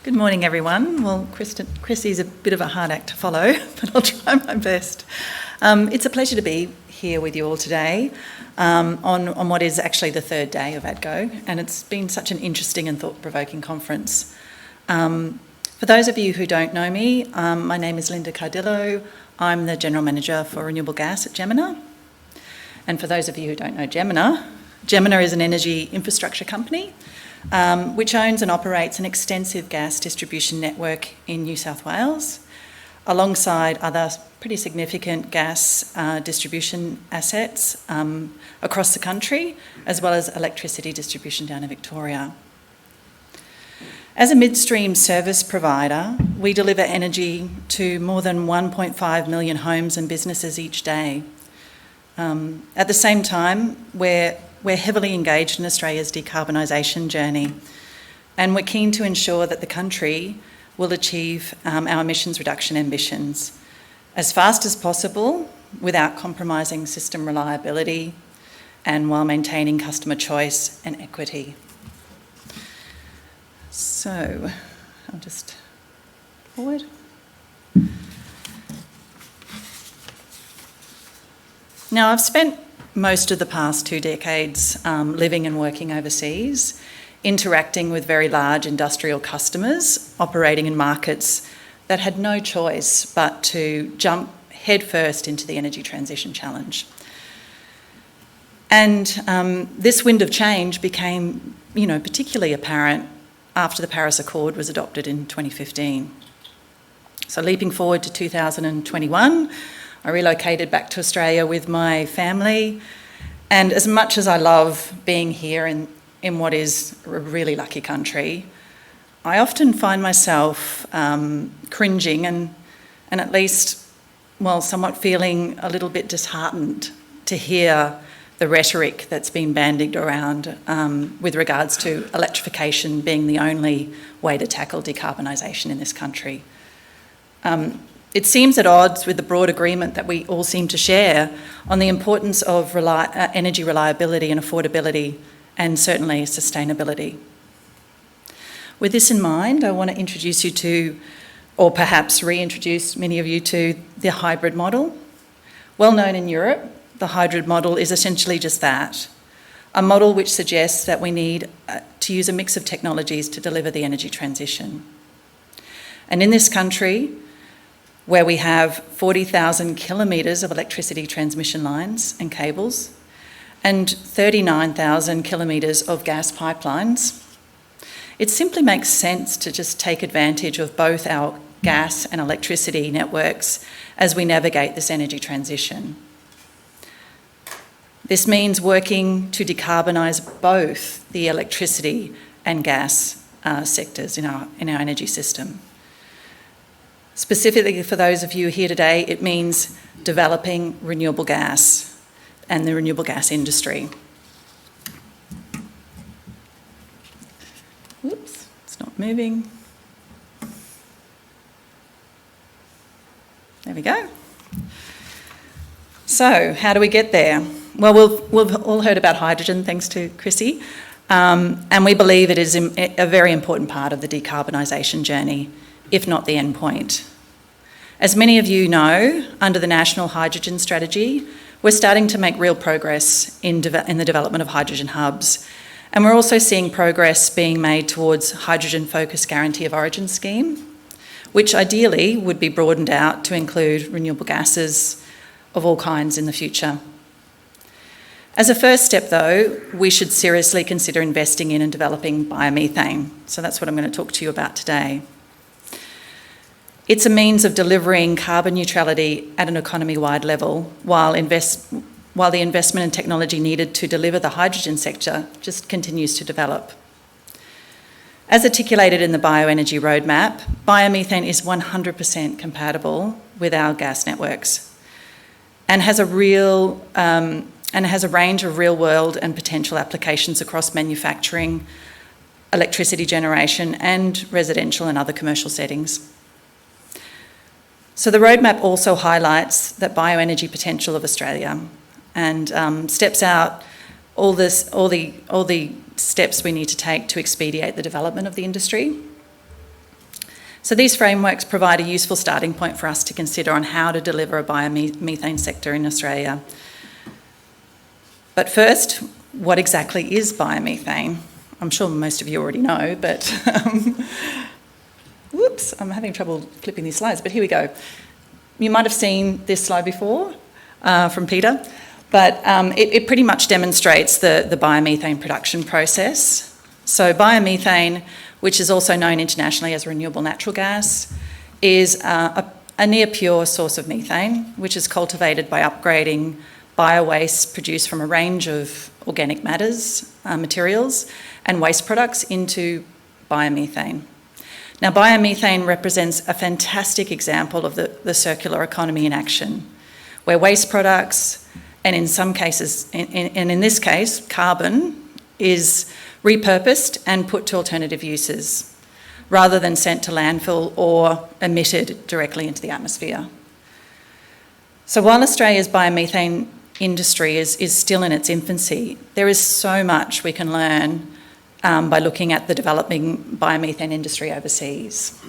Good morning, everyone. Well, Chrissy's a bit of a hard act to follow, but I'll try my best. It's a pleasure to be here with you all today on what is actually the third day of ADGO, and it's been such an interesting and thought-provoking conference. For those of you who don't know me, my name is Linda Cardillo. I'm the General Manager for Renewable Gas at Gemina. And for those of you who don't know Gemina is an energy infrastructure company which owns and operates an extensive gas distribution network in New South Wales, alongside other pretty significant gas distribution assets across the country, as well as electricity distribution down in Victoria. As a midstream service provider, we deliver energy to more than 1.5 million homes and businesses each day. At the same time, we're heavily engaged in Australia's decarbonisation journey, and we're keen to ensure that the country will achieve our emissions reduction ambitions as fast as possible without compromising system reliability and while maintaining customer choice and equity. So, I'll just forward. Now, I've spent most of the past 2 decades living and working overseas, interacting with very large industrial customers operating in markets that had no choice but to jump headfirst into the energy transition challenge. And this wind of change became, particularly apparent after the Paris Accord was adopted in 2015. So leaping forward to 2021, I relocated back to Australia with my family, and as much as I love being here in what is a really lucky country, I often find myself cringing and at least, somewhat feeling a little bit disheartened to hear the rhetoric that's been bandied around with regards to electrification being the only way to tackle decarbonisation in this country. It seems at odds with the broad agreement that we all seem to share on the importance of energy reliability and affordability, and certainly sustainability. With this in mind, I want to introduce you to, or perhaps reintroduce many of you to, the hybrid model. Well known in Europe, the hybrid model is essentially just that, a model which suggests that we need to use a mix of technologies to deliver the energy transition. And in this country, where we have 40,000 kilometres of electricity transmission lines and cables and 39,000 kilometres of gas pipelines, it simply makes sense to just take advantage of both our gas and electricity networks as we navigate this energy transition. This means working to decarbonise both the electricity and gas sectors in our energy system. Specifically for those of you here today, it means developing renewable gas and the renewable gas industry. Whoops, it's not moving. There we go. So, how do we get there? Well, we've all heard about hydrogen, thanks to Chrissy, and we believe it is a very important part of the decarbonisation journey, if not the end point. As many of you know, under the National Hydrogen Strategy, we're starting to make real progress in the development of hydrogen hubs, and we're also seeing progress being made towards hydrogen-focused Guarantee of Origin scheme, which ideally would be broadened out to include renewable gases of all kinds in the future. As a first step, though, we should seriously consider investing in and developing biomethane. So that's what I'm going to talk to you about today. It's a means of delivering carbon neutrality at an economy-wide level, while the investment and technology needed to deliver the hydrogen sector just continues to develop. As articulated in the Bioenergy Roadmap, biomethane is 100% compatible with our gas networks and has a range of real-world and potential applications across manufacturing, electricity generation, and residential and other commercial settings. So the roadmap also highlights the bioenergy potential of Australia and steps out all the steps we need to take to expedite the development of the industry. So these frameworks provide a useful starting point for us to consider on how to deliver a biomethane sector in Australia. But first, what exactly is biomethane? I'm sure most of you already know, but whoops, I'm having trouble flipping these slides, but here we go. You might have seen this slide before from Peter, but it pretty much demonstrates the biomethane production process. So biomethane, which is also known internationally as renewable natural gas, is a near pure source of methane, which is cultivated by upgrading bio-waste produced from a range of organic materials and waste products into biomethane. Now, biomethane represents a fantastic example of the circular economy in action, where waste products, and in some cases, and in this case, carbon, is repurposed and put to alternative uses, rather than sent to landfill or emitted directly into the atmosphere. So while Australia's biomethane industry is still in its infancy, there is so much we can learn by looking at the developing biomethane industry overseas.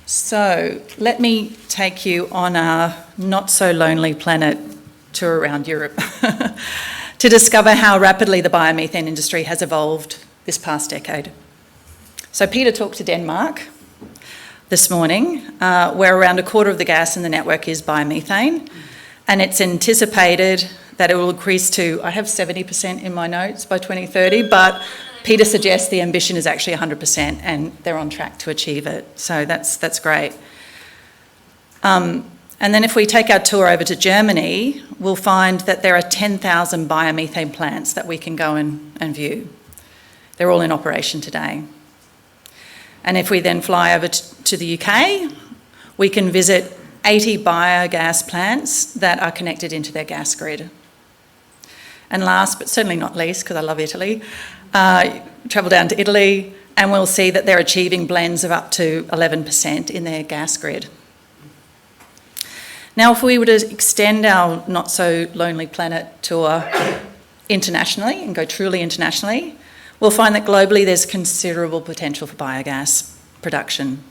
So let me take you on a not-so-lonely planet tour around Europe to discover how rapidly the biomethane industry has evolved this past decade. So Peter talked to Denmark this morning, where around a quarter of the gas in the network is biomethane, and it's anticipated that it will increase to, I have 70% in my notes by 2030, but Peter suggests the ambition is actually 100%, and they're on track to achieve it. So that's great. And then if we take our tour over to Germany, we'll find that there are 10,000 biomethane plants that we can go and view. They're all in operation today. And if we then fly over to the UK, we can visit 80 biogas plants that are connected into their gas grid. And last, but certainly not least, because I love Italy, travel down to Italy and we'll see that they're achieving blends of up to 11% in their gas grid. Now, if we were to extend our not-so-lonely planet tour internationally and go truly internationally, we'll find that globally there's considerable potential for biogas production.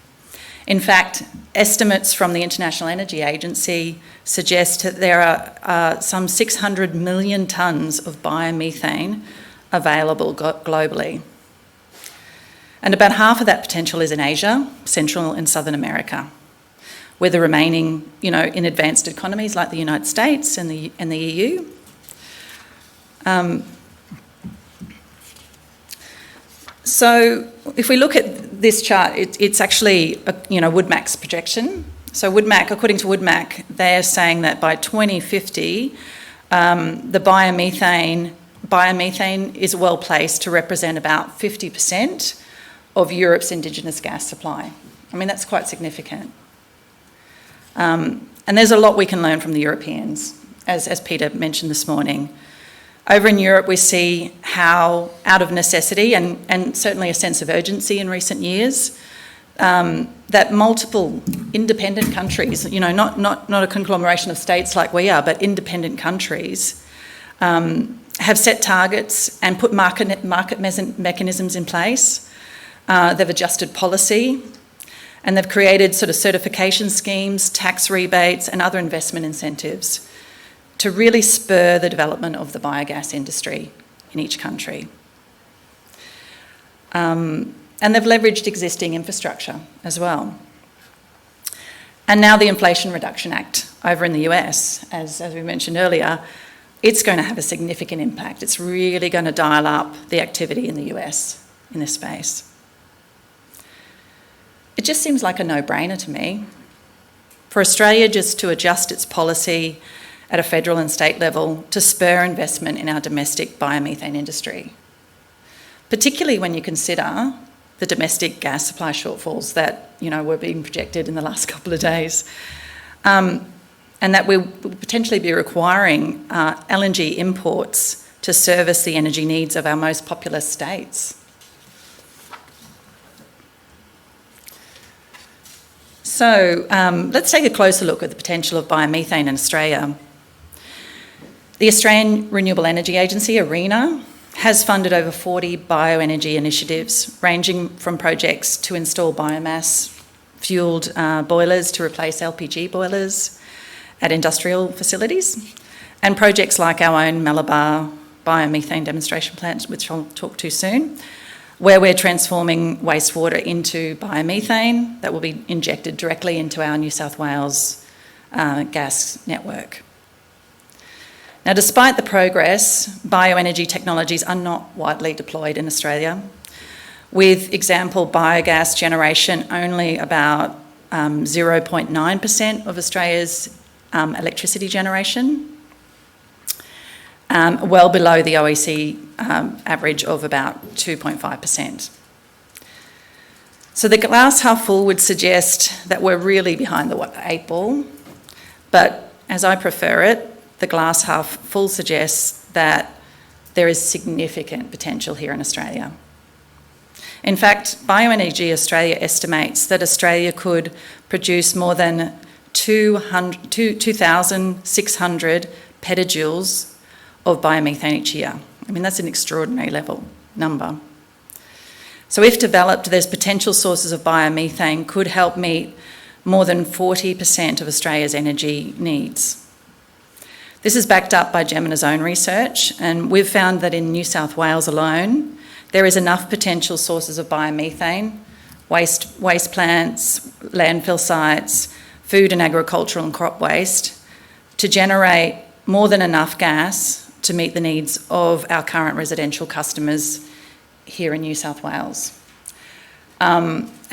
In fact, estimates from the International Energy Agency suggest that there are some 600 million tonnes of biomethane available globally. And about half of that potential is in Asia, Central and Southern America, where the remaining, in advanced economies like the United States and the EU. So if we look at this chart, it's actually, WoodMac's projection. So according to WoodMac, they're saying that by 2050, the biomethane is well placed to represent about 50% of Europe's indigenous gas supply. I mean, that's quite significant. And there's a lot we can learn from the Europeans, as Peter mentioned this morning. Over in Europe, we see how, out of necessity and certainly a sense of urgency in recent years, that multiple independent countries, not a conglomeration of states like we are, but independent countries, have set targets and put market mechanisms in place. They've adjusted policy, and they've created sort of certification schemes, tax rebates, and other investment incentives to really spur the development of the biogas industry in each country. And they've leveraged existing infrastructure as well. And now the Inflation Reduction Act over in the US, as we mentioned earlier, it's going to have a significant impact. It's really going to dial up the activity in the US in this space. It just seems like a no-brainer to me for Australia just to adjust its policy at a federal and state level to spur investment in our domestic biomethane industry, particularly when you consider the domestic gas supply shortfalls that were being projected in the last couple of days, and that we will potentially be requiring LNG imports to service the energy needs of our most populous states. So let's take a closer look at the potential of biomethane in Australia. The Australian Renewable Energy Agency, ARENA, has funded over 40 bioenergy initiatives, ranging from projects to install biomass-fuelled boilers to replace LPG boilers at industrial facilities, and projects like our own Malabar biomethane demonstration plant, which I'll talk to soon, where we're transforming wastewater into biomethane that will be injected directly into our New South Wales gas network. Now, despite the progress, bioenergy technologies are not widely deployed in Australia, with example biogas generation only about 0.9% of Australia's electricity generation, well below the OECD average of about 2.5%. So the glass half full would suggest that we're really behind the 8 ball, but as I prefer it, the glass half full suggests that there is significant potential here in Australia. In fact, Bioenergy Australia estimates that Australia could produce more than 2,600 petajoules of biomethane each year. I mean, that's an extraordinary level number. So if developed, there's potential sources of biomethane could help meet more than 40% of Australia's energy needs. This is backed up by Gemina's own research, and we've found that in New South Wales alone, there is enough potential sources of biomethane, waste plants, landfill sites, food and agricultural and crop waste, to generate more than enough gas to meet the needs of our current residential customers here in New South Wales.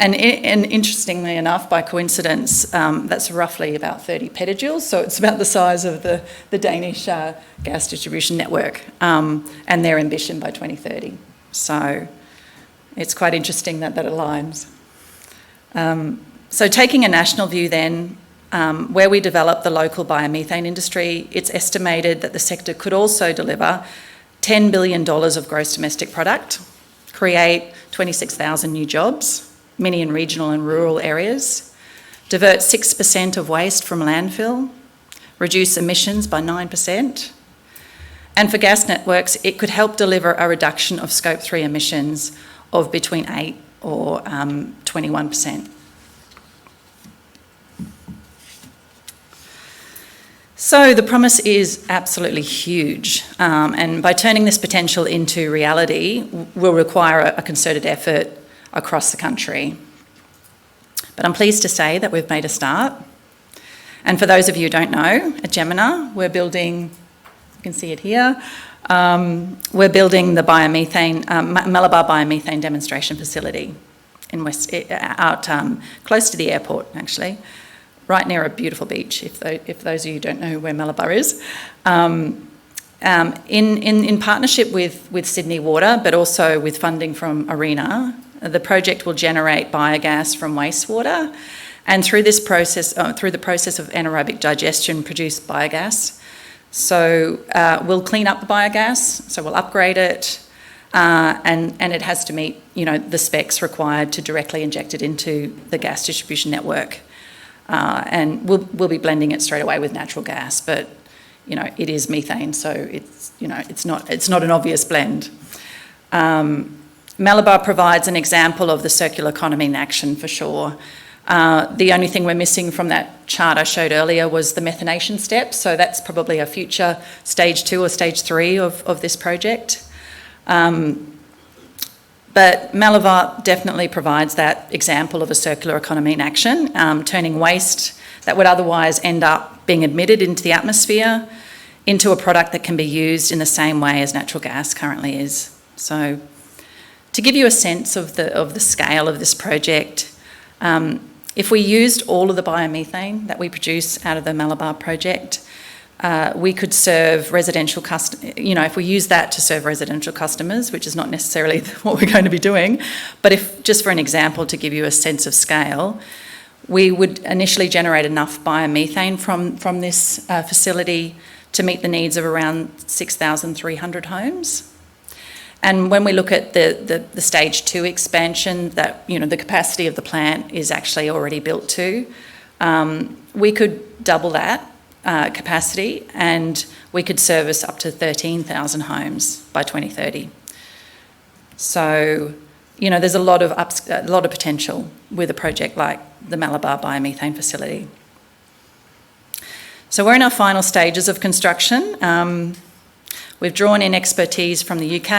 And interestingly enough, by coincidence, that's roughly about 30 petajoules, so it's about the size of the Danish gas distribution network and their ambition by 2030. So it's quite interesting that aligns. So taking a national view then, where we develop the local biomethane industry, it's estimated that the sector could also deliver $10 billion of gross domestic product, create 26,000 new jobs, many in regional and rural areas, divert 6% of waste from landfill, reduce emissions by 9%, and for gas networks, it could help deliver a reduction of Scope 3 emissions of between 8 or 21%. So the promise is absolutely huge, and by turning this potential into reality will require a concerted effort across the country. But I'm pleased to say that we've made a start. And for those of you who don't know, at Gemina, we're building, you can see it here, we're building the Malabar biomethane demonstration facility in close to the airport, actually. Right near a beautiful beach, if those of you who don't know where Malabar is. In partnership with Sydney Water, but also with funding from ARENA, the project will generate biogas from wastewater, and through the process of anaerobic digestion, produce biogas. So we'll clean up the biogas, so we'll upgrade it, and it has to meet, the specs required to directly inject it into the gas distribution network. And we'll be blending it straight away with natural gas, but it is methane, so it's not an obvious blend. Malabar provides an example of the circular economy in action for sure. The only thing we're missing from that chart I showed earlier was the methanation step, so that's probably a future stage 2 or stage 3 of this project. But Malabar definitely provides that example of a circular economy in action, turning waste that would otherwise end up being emitted into the atmosphere into a product that can be used in the same way as natural gas currently is. So to give you a sense of the scale of this project, if we used all of the biomethane that we produce out of the Malabar project, we could serve residential customers, if we use that to serve residential customers, which is not necessarily what we're going to be doing, but if, just for an example, to give you a sense of scale, we would initially generate enough biomethane from this facility to meet the needs of around 6,300 homes. And when we look at the stage 2 expansion that, the capacity of the plant is actually already built to, we could double that capacity, and we could service up to 13,000 homes by 2030. So, there's a lot of potential with a project like the Malabar biomethane facility. So we're in our final stages of construction. We've drawn in expertise from the UK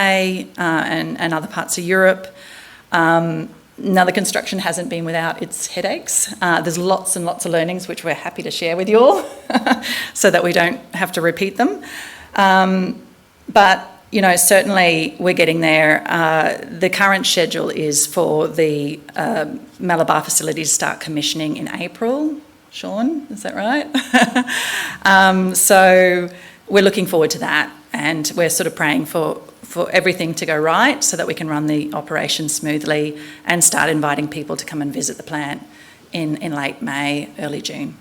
and other parts of Europe. Now, the construction hasn't been without its headaches. There's lots and lots of learnings which we're happy to share with you all so that we don't have to repeat them. But certainly we're getting there. The current schedule is for the Malabar facility to start commissioning in April. Sean, is that right? So we're looking forward to that, and we're sort of praying for everything to go right so that we can run the operation smoothly and start inviting people to come and visit the plant in late May, early June.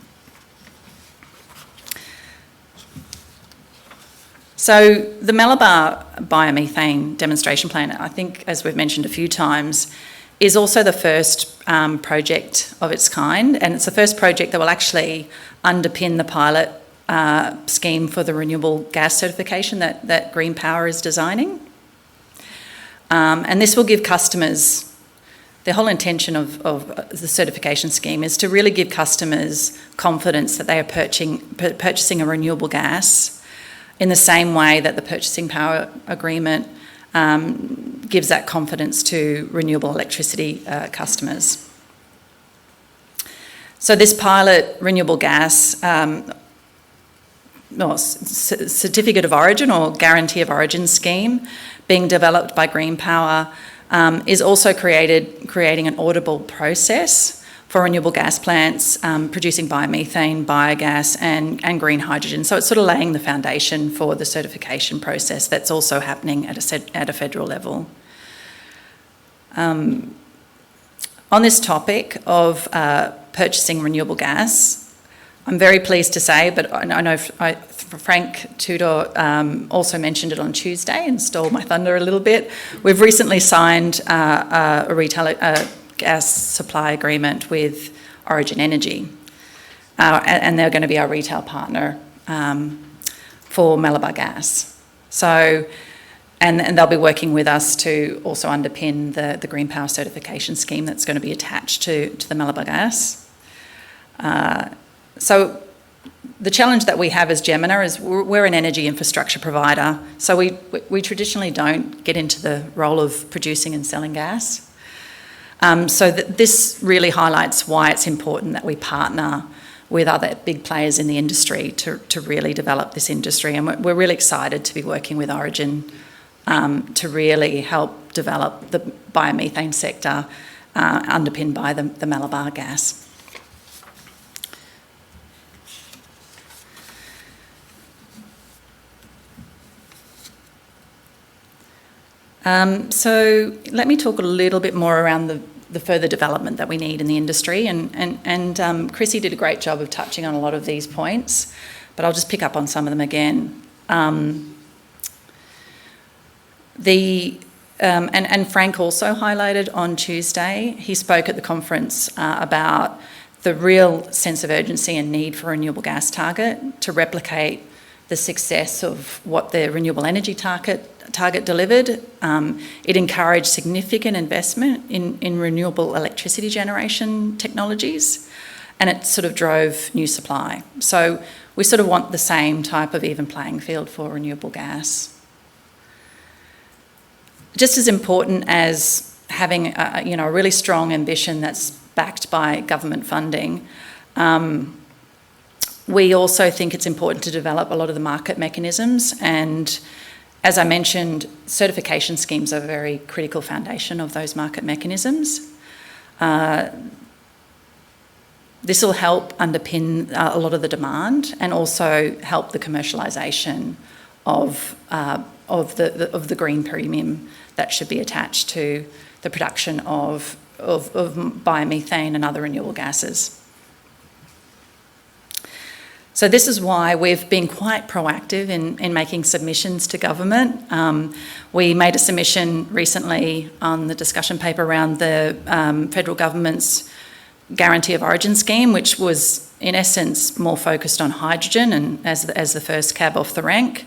So the Malabar biomethane demonstration plant, I think, as we've mentioned a few times, is also the first project of its kind, and it's the first project that will actually underpin the pilot scheme for the renewable gas certification that Green Power is designing. And this will give customers, the whole intention of the certification scheme is to really give customers confidence that they are purchasing a renewable gas in the same way that the purchasing power agreement gives that confidence to renewable electricity customers. So this pilot renewable gas certificate of origin or guarantee of origin scheme being developed by Green Power is also creating an auditable process for renewable gas plants producing biomethane, biogas and green hydrogen. So it's sort of laying the foundation for the certification process that's also happening at a federal level. On this topic of purchasing renewable gas, I'm very pleased to say, but I know Frank Tudor also mentioned it on Tuesday and stole my thunder a little bit. We've recently signed a retail gas supply agreement with Origin Energy, and they're going to be our retail partner for Malabar Gas. So, and they'll be working with us to also underpin the Green Power certification scheme that's going to be attached to the Malabar Gas. So the challenge that we have as Gemina is we're an energy infrastructure provider, so we traditionally don't get into the role of producing and selling gas. So this really highlights why it's important that we partner with other big players in the industry to really develop this industry. And we're really excited to be working with Origin to really help develop the biomethane sector underpinned by the Malabar gas. So let me talk a little bit more around the further development that we need in the industry, and Chrissy did a great job of touching on a lot of these points, but I'll just pick up on some of them again. And Frank also highlighted on Tuesday, he spoke at the conference about the real sense of urgency and need for a renewable gas target to replicate the success of what the renewable energy target delivered. It encouraged significant investment in renewable electricity generation technologies, and it sort of drove new supply. So we sort of want the same type of even playing field for renewable gas. Just as important as having a really strong ambition that's backed by government funding, we also think it's important to develop a lot of the market mechanisms, and as I mentioned, certification schemes are a very critical foundation of those market mechanisms. This will help underpin a lot of the demand and also help the commercialisation of the green premium that should be attached to the production of biomethane and other renewable gases. So this is why we've been quite proactive in making submissions to government. We made a submission recently on the discussion paper around the federal government's Guarantee of Origin scheme, which was in essence more focused on hydrogen and as the first cab off the rank.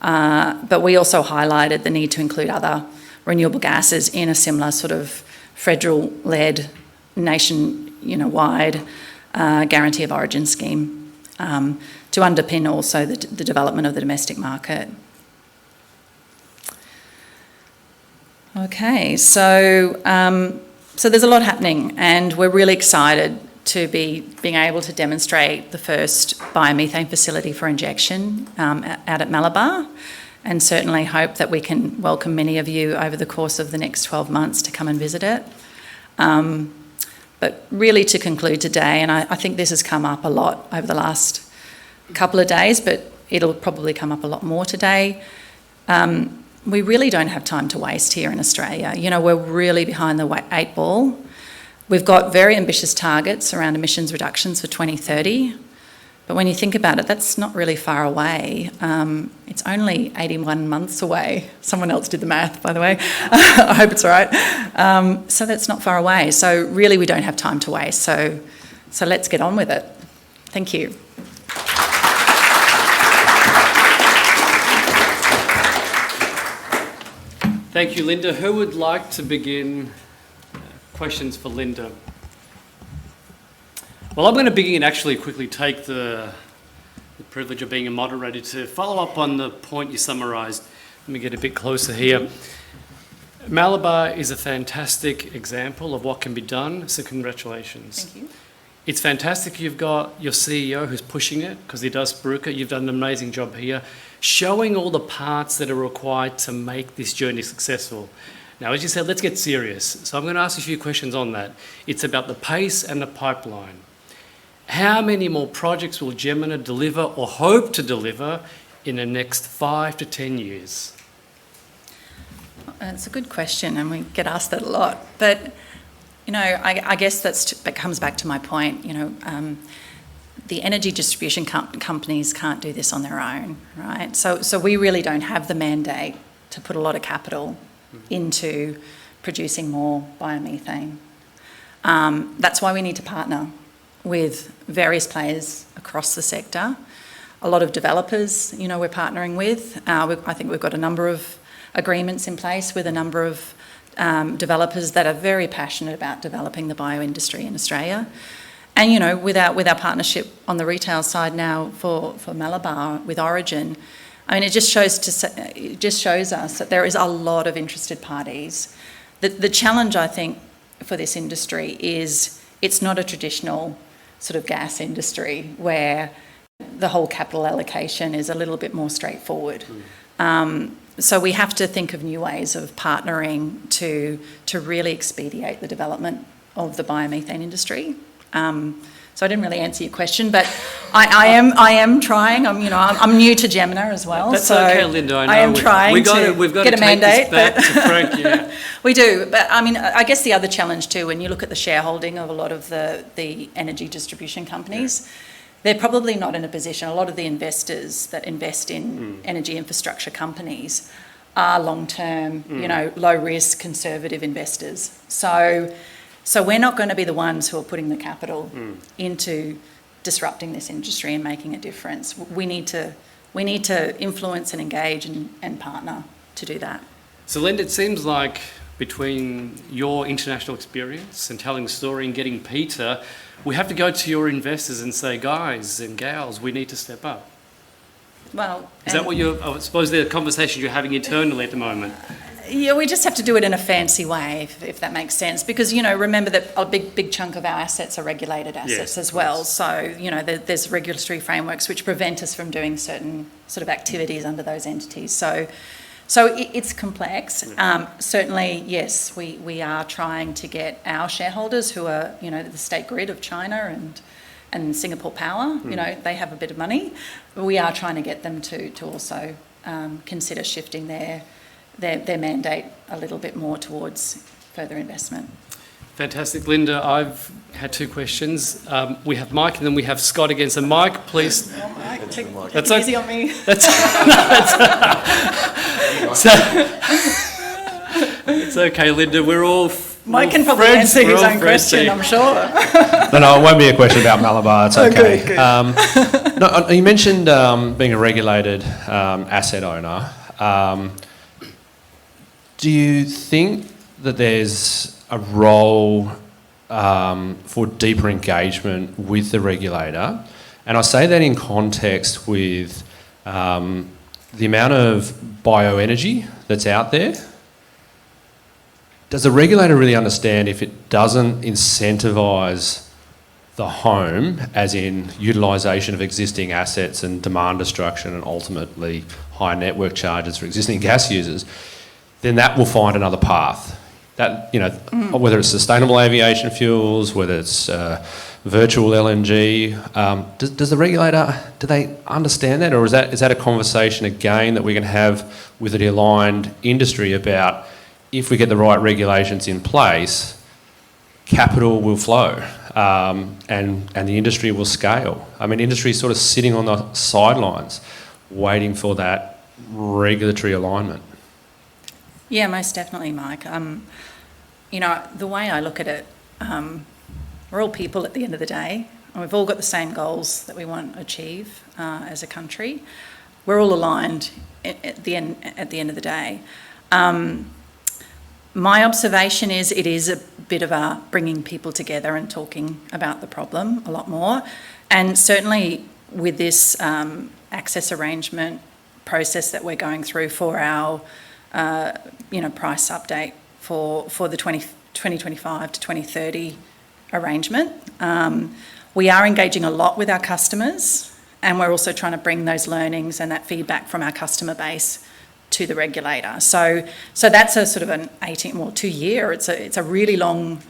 But we also highlighted the need to include other renewable gases in a similar sort of federal-led, nation-wide Guarantee of Origin scheme to underpin also the development of the domestic market. Okay, so there's a lot happening, and we're really excited to be being able to demonstrate the first biomethane facility for injection out at Malabar, and certainly hope that we can welcome many of you over the course of the next 12 months to come and visit it. But really to conclude today, and I think this has come up a lot over the last couple of days, but it'll probably come up a lot more today. We really don't have time to waste here in Australia. We're really behind the 8 ball. We've got very ambitious targets around emissions reductions for 2030, but when you think about it, that's not really far away. It's only 81 months away. Someone else did the math, by the way. I hope it's all right. So that's not far away. So really we don't have time to waste. So let's get on with it. Thank you. Thank you, Linda. Who would like to begin? Questions for Linda? Well, I'm going to begin and actually quickly take the privilege of being a moderator to follow up on the point you summarised. Let me get a bit closer here. Malabar is a fantastic example of what can be done, so congratulations. Thank you. It's fantastic you've got your CEO who's pushing it, because he does Spruker. You've done an amazing job here, showing all the parts that are required to make this journey successful. Now, as you said, let's get serious. So I'm going to ask you a few questions on that. It's about the pace and the pipeline. How many more projects will Gemina deliver or hope to deliver in the next 5 to 10 years? It's a good question, and we get asked that a lot. But, I guess that comes back to my point. The energy distribution companies can't do this on their own, right? So we really don't have the mandate to put a lot of capital into producing more biomethane. That's why we need to partner with various players across the sector. A lot of developers, we're partnering with. I think we've got a number of agreements in place with a number of developers that are very passionate about developing the bio industry in Australia. And, with our partnership on the retail side now for Malabar with Origin, it just shows us that there is a lot of interested parties. The challenge, I think, for this industry is it's not a traditional sort of gas industry where the whole capital allocation is a little bit more straightforward. So we have to think of new ways of partnering to really expedite the development of the biomethane industry. So I didn't really answer your question, but I am trying. I'm new to Gemina as well. That's so okay, Linda. I know. I am trying we've got to get a mandate. Back to Frank, yeah. We do, but I guess the other challenge too, when you look at the shareholding of a lot of the energy distribution companies, they're probably not in a position. A lot of the investors that invest in energy infrastructure companies are long-term, low-risk, conservative investors. So we're not going to be the ones who are putting the capital into disrupting this industry and making a difference. We need to influence and engage and partner to do that. So, Linda, it seems like between your international experience and telling the story and getting Peter, we have to go to your investors and say, guys and gals, we need to step up. Well, is that what I suppose the conversation you're having internally at the moment? Yeah, we just have to do it in a fancy way, if that makes sense. Because, remember that a big chunk of our assets are regulated assets as well. So, there's regulatory frameworks which prevent us from doing certain sort of activities under those entities. So it's complex. Certainly, yes, we are trying to get our shareholders who are, the state grid of China and Singapore Power, they have a bit of money. We are trying to get them to also consider shifting their mandate a little bit more towards further investment. Fantastic, Linda. I've had two questions. We have Mike and then we have Scott again. So Mike, please. Mike, take that's it easy on me. It's okay, Linda. We're all Mike can probably friends, answer his we're all own friends question, here. I'm sure. No, it won't be a question about Malabar. It's okay. Good. No, you mentioned being a regulated asset owner. Do you think that there's a role for deeper engagement with the regulator? And I say that in context with the amount of bioenergy that's out there. Does the regulator really understand if it doesn't incentivise the home, as in utilisation of existing assets and demand destruction and ultimately high network charges for existing gas users, then that will find another path. That, whether it's sustainable aviation fuels, whether it's virtual LNG, does the regulator, do they understand that, or is that a conversation again that we can have with the aligned industry about if we get the right regulations in place, capital will flow and the industry will scale? I mean, industry is sort of sitting on the sidelines waiting for that regulatory alignment. Yeah, most definitely, Mike. The way I look at it, we're all people at the end of the day, and we've all got the same goals that we want to achieve as a country. We're all aligned at the end of the day. My observation is it is a bit of a bringing people together and talking about the problem a lot more, and certainly with this access arrangement process that we're going through for our price update for the 2025 to 2030 arrangement. We are engaging a lot with our customers, and we're also trying to bring those learnings and that feedback from our customer base to the regulator. So that's a sort of an 2-year. It's a really long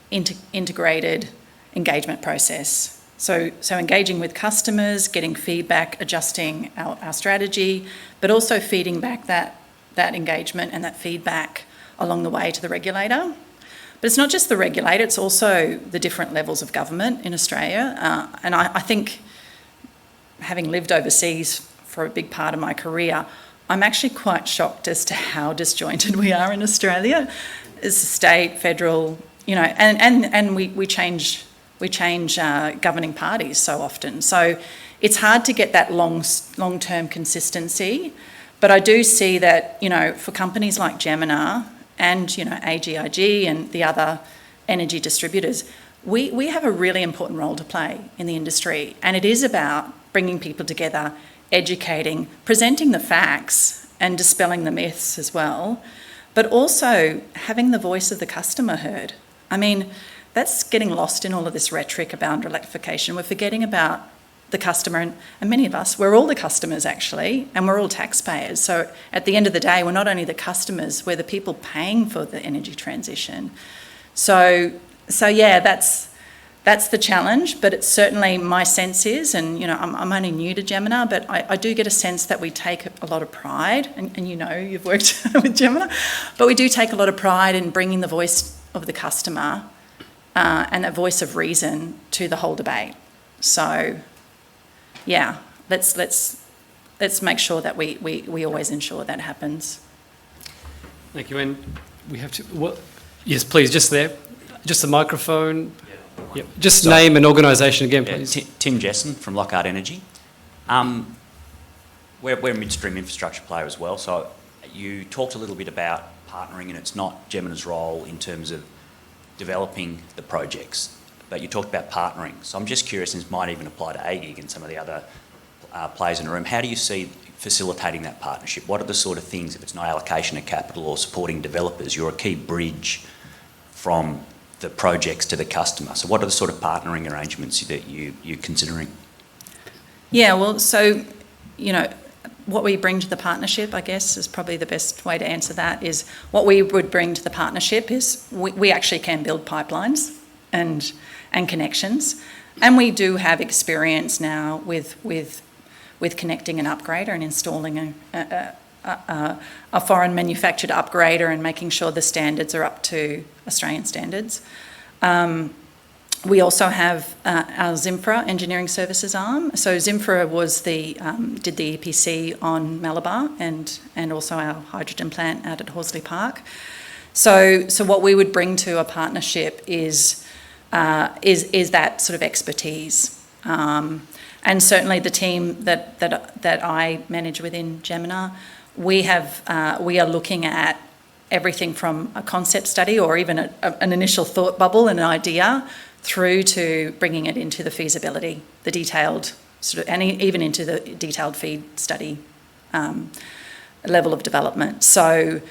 integrated engagement process. So engaging with customers, getting feedback, adjusting our strategy, but also feeding back that engagement and that feedback along the way to the regulator. But it's not just the regulator, it's also the different levels of government in Australia. And I think, having lived overseas for a big part of my career, I'm actually quite shocked as to how disjointed we are in Australia as a state, federal, and we change governing parties so often. So it's hard to get that long-term consistency. But I do see that, for companies like Gemina and, AGIG and the other energy distributors, we have a really important role to play in the industry. And it is about bringing people together, educating, presenting the facts and dispelling the myths as well, but also having the voice of the customer heard. I mean, that's getting lost in all of this rhetoric about electrification. We're forgetting about the customer, and many of us, we're all the customers actually, and we're all taxpayers. So at the end of the day, we're not only the customers, we're the people paying for the energy transition. So yeah, that's the challenge, but it's certainly, my sense is, and I'm only new to Gemina, but I do get a sense that we take a lot of pride, and you've worked with Gemina, but we do take a lot of pride in bringing the voice of the customer and that voice of reason to the whole debate. So yeah, let's make sure that we always ensure that happens. Thank you. And we have to, yes, please, just there. Just the microphone. Yep. Just name and organisation again, please. Tim Jessen from Lockhart Energy. We're a midstream infrastructure player as well, so you talked a little bit about partnering, and it's not Gemina's role in terms of developing the projects, but you talked about partnering. So I'm just curious, and this might even apply to AGIG and some of the other players in the room, how do you see facilitating that partnership? What are the sort of things, if it's not allocation of capital or supporting developers, you're a key bridge from the projects to the customer. So what are the sort of partnering arrangements that you're considering? Yeah, well, so, what we bring to the partnership, I guess, is probably the best way to answer that, is what we would bring to the partnership is we actually can build pipelines and connections. And we do have experience now with connecting an upgrader and installing a foreign manufactured upgrader and making sure the standards are up to Australian standards. We also have our Zimfra engineering services arm. So Zimfra did the EPC on Malabar and also our hydrogen plant out at Horsley Park. So what we would bring to a partnership is that sort of expertise. And certainly the team that I manage within Gemina, we are looking at everything from a concept study or even an initial thought bubble and an idea through to bringing it into the feasibility, the detailed sort of, and even into the detailed feed study level of development. So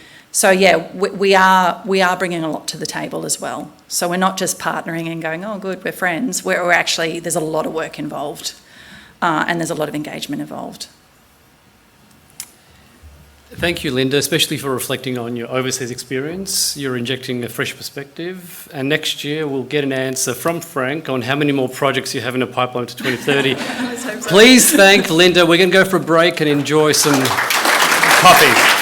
yeah, we are bringing a lot to the table as well. So we're not just partnering and going, oh, good, we're friends. We're actually, there's a lot of work involved, and there's a lot of engagement involved. Thank you, Linda, especially for reflecting on your overseas experience. You're injecting a fresh perspective. And next year we'll get an answer from Frank on how many more projects you have in a pipeline to 2030. Let's hope so. Please thank Linda. We're going to go for a break and enjoy some coffee.